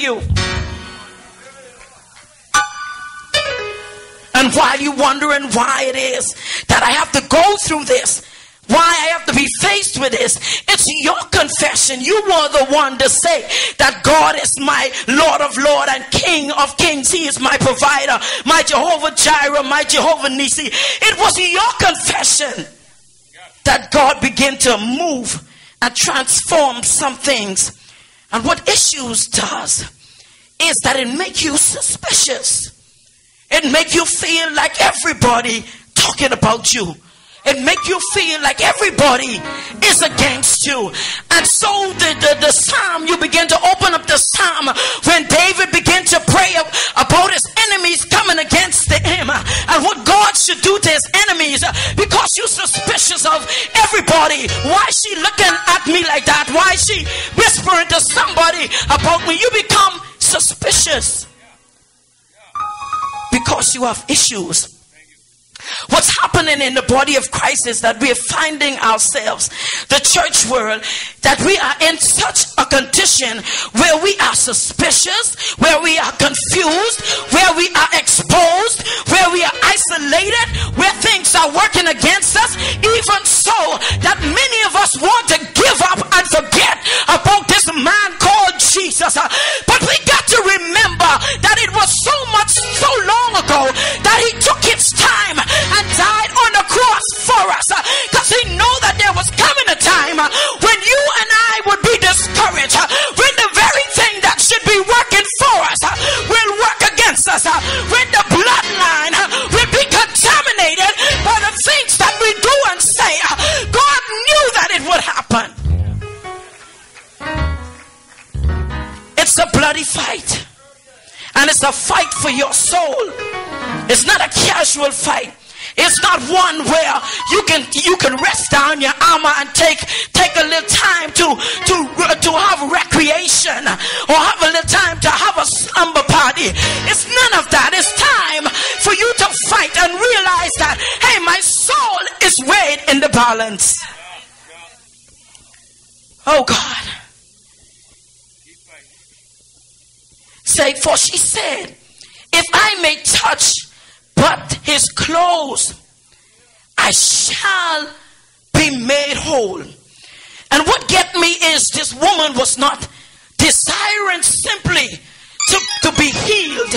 you. And while you're wondering why it is that I have to go through this, why I have to be faced with this, it's your confession. You were the one to say that God is my Lord of Lords and King of Kings. He is my provider, my Jehovah Jireh, my Jehovah Nissi. It was your confession that God began to move and transform some things. And what issues does is that it makes you suspicious. It makes you feel like everybody talking about you. It make you feel like everybody is against you. And so the psalm, you begin to open up the psalm when David began to pray about his enemies coming against him and what God should do to his enemies, because you're suspicious of everybody. Why is she looking at me like that? Why is she whispering to somebody about me? You become suspicious because you have issues. What's happening in the body of Christ is that we are finding ourselves, the church world, that we are in such a condition where we are suspicious, where we are confused, where we are exposed, where we are isolated, where things are working against us, even so that many of us want to give up and forget about this man called Jesus. But we got to remember that it was so long ago that he took his time and died on the cross for us, because he knew that there was coming a time when you and I would be discouraged, when the very thing that should be working for us will work against us, when the bloodline will be contaminated by the things that we do and say. God knew that it would happen. It's a bloody fight, and it's a fight for your soul. It's not a casual fight. It's not one where you can rest down your armor and take a little time to have recreation or have a little time to have a slumber party. It's none of that. It's time for you to fight and realize that, hey, my soul is weighed in the balance. Oh God. Say, for she said, if I may touch but his clothes, I shall be made whole. And what get me is this woman was not desiring simply to be healed.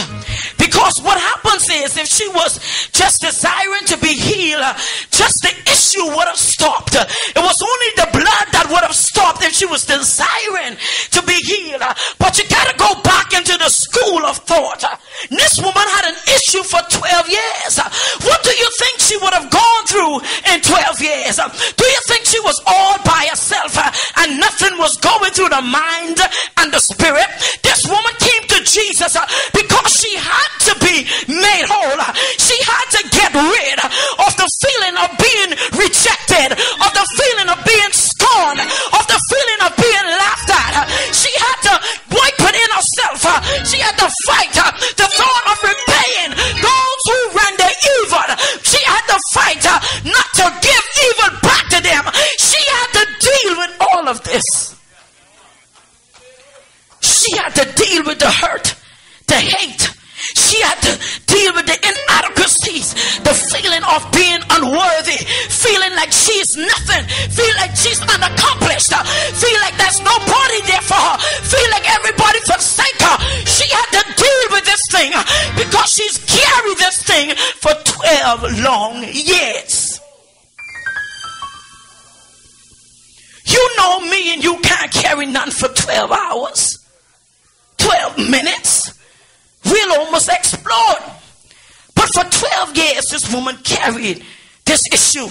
Because what happens is, if she was just desiring to be healed, just the issue would have stopped. It was only the blood that would have stopped if she was desiring to be healed. But you got to go back into the school of thought. This woman had an issue for 12 years. What do you think she would have gone through in 12 years? Do you think she was all by herself and nothing was going through the mind and the spirit? This woman came to Jesus because she had to be made whole. She had to get rid of the feeling of being rejected, of the feeling of being scorned, of the feeling of being laughed at. She had to wipe it in herself. She had to fight the thought of repaying those who render evil. She had to fight not to give evil back to them. She had to deal with all of this. She had to deal with the hurt, the hate. She had to deal with the inadequacies, the feeling of being unworthy, feeling like she's nothing, feel like she's unaccomplished, feel like there's nobody there for her, feel like everybody forsake her. She had to deal with this thing because she's carried this thing for 12 long years. You know me and you can't carry none for 12 hours. 12 minutes, we'll almost explode. But for 12 years, this woman carried this issue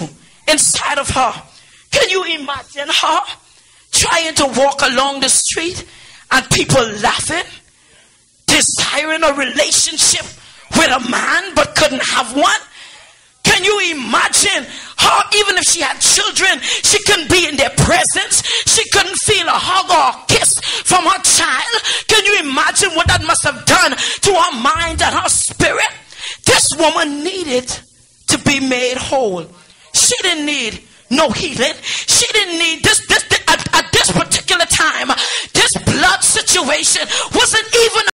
inside of her. Can you imagine her trying to walk along the street and people laughing, desiring a relationship with a man but couldn't have one? Can you imagine her, even if she had children, she couldn't be in their presence. She couldn't feel a hug or a kiss from her child. Can you imagine what that must have done to her mind and her spirit? This woman needed to be made whole. She didn't need no healing. She didn't need this at this particular time. This blood situation situation wasn't even